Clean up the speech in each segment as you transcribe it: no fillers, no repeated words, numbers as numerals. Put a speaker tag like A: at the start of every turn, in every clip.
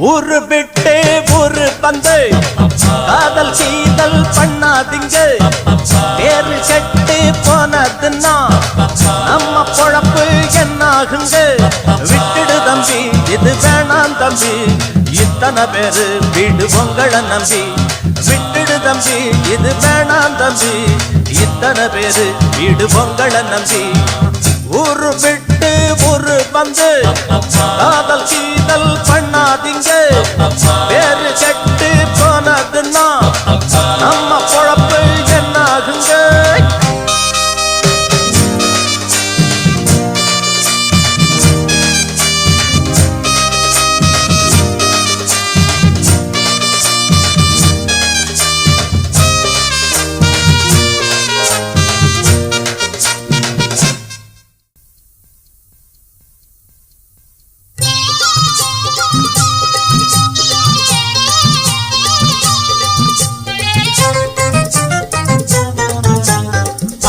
A: ஊரு விட்டு ஊரு வந்து காதல் சீதல் பண்ணாதீங்க. பேரு கெட்டு போனதுன்னா நம்ம பொழப்பு என்னாகுங்க. விட்டுடு தம்பி, இது வேணாம் தம்பி, இத்தனை பேரு வீடு உங்களை நம்பி. விட்டுடு தம்பி, இது வேணாம் தம்பி, இத்தனை பேரு வீடு உங்களை நம்பி. ஊரு விட்டு ஊரு வந்து காதல் சீதல் பண்ணாதீங்க. பேரு கெட்டு போனதுன்னா நம்ம பொழப்பு என்னாகுங்க.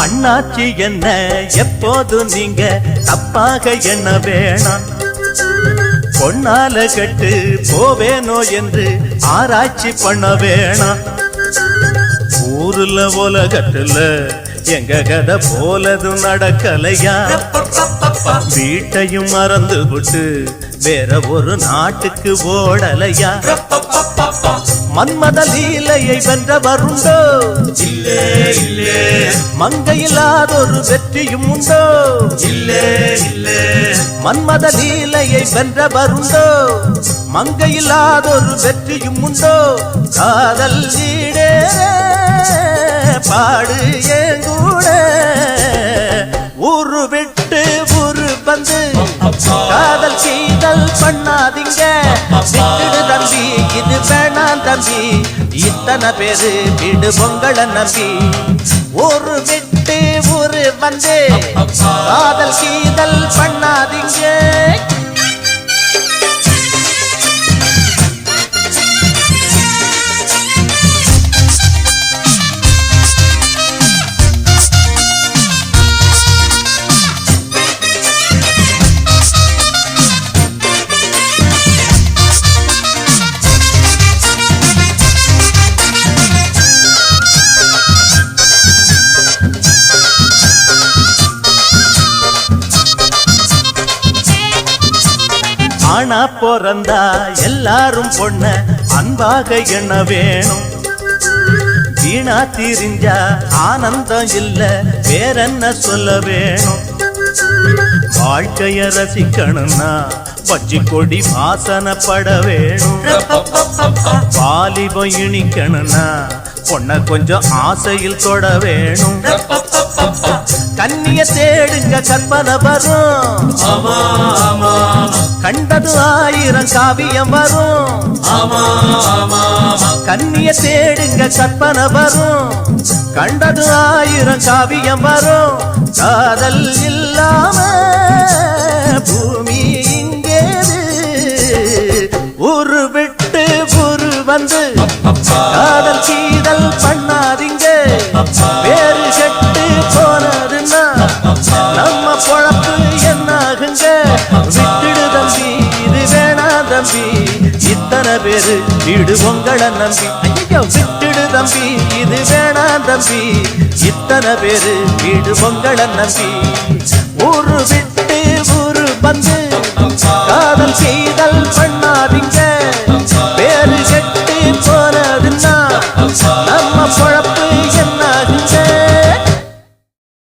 A: அண்ணாச்சி என்ன எப்போது நீங்க தப்பாக என்ன வேணாம். பொன்னால கட்டு போவேனோ என்று ஆராய்ச்சி பண்ண வேணாம். ஊருல உலகத்துல எங்க கதை போலதும் நடக்கலையா. வீட்டையும் மறந்து விட்டு வேற ஒரு நாட்டுக்கு ஓடலையா. மன்மத லீலையை வென்றவருண்டோ? இல்லே இல்லே. மங்கையில்லாதொரு வெற்றியும் உண்டோ? இல்லே இல்லே. மன்மத லீலையை வென்றவருண்டோ? மங்கையில்லாதொரு வெற்றியும் உண்டோ? காதல் ஈடேற பாடு ஏங்கூட. ஊரு விட்டு ஊரு வந்து காதல் சீதல் பண்ணாதீங்க. விட்டுடு தம்பி, இது வேணாம் தம்பி, இத்தனை பேரு வீடு உங்களை நம்பி. ஊரு விட்டு ஊரு வந்து காதல் சீதல் பண்ணாதீங்க. ஆனா பிறந்தா எல்லாரும் பொண்ண அன்பாக எண்ண வேணும். வீணா திரிஞ்சா ஆனந்தம் இல்ல, வேறென்ன சொல்ல வேணும். வாழ்க்கைய ரசிக்கணும்னா பச்சை கொடி வாசனப்பட வேணும். வாலிபம் இனிக்கணும்னா பொண்ண கொஞ்சம் ஆசையில் தொட வேணும். கண்ணிய தேடுங்க கற்பனை வரும். கண்டது 1000 காவியம் வரும். கண்ணிய தேடுங்க கற்பனை வரும். கண்டது 1000 காவியம் வரும். காதல் இல்லாம பூமி இங்கேது. ஊரு விட்டு ஊரு வந்து காதல் சீதல் பண்ணாதீங்க. பேரு கெட்டு போனதுன்னா நம்ம பொழப்பு என்னாகுங்க. விட்டுடு தம்பி, இது வேணாம் தம்பி, இத்தனை பேரு வீடு உங்களை நம்பி. ஐயோ, விட்டுடு தம்பி, இது வேணாம் தம்பி, இத்தனை பேரு வீடு உங்களை நம்பி. ஊரு விட்டு ஊரு வந்து காதல்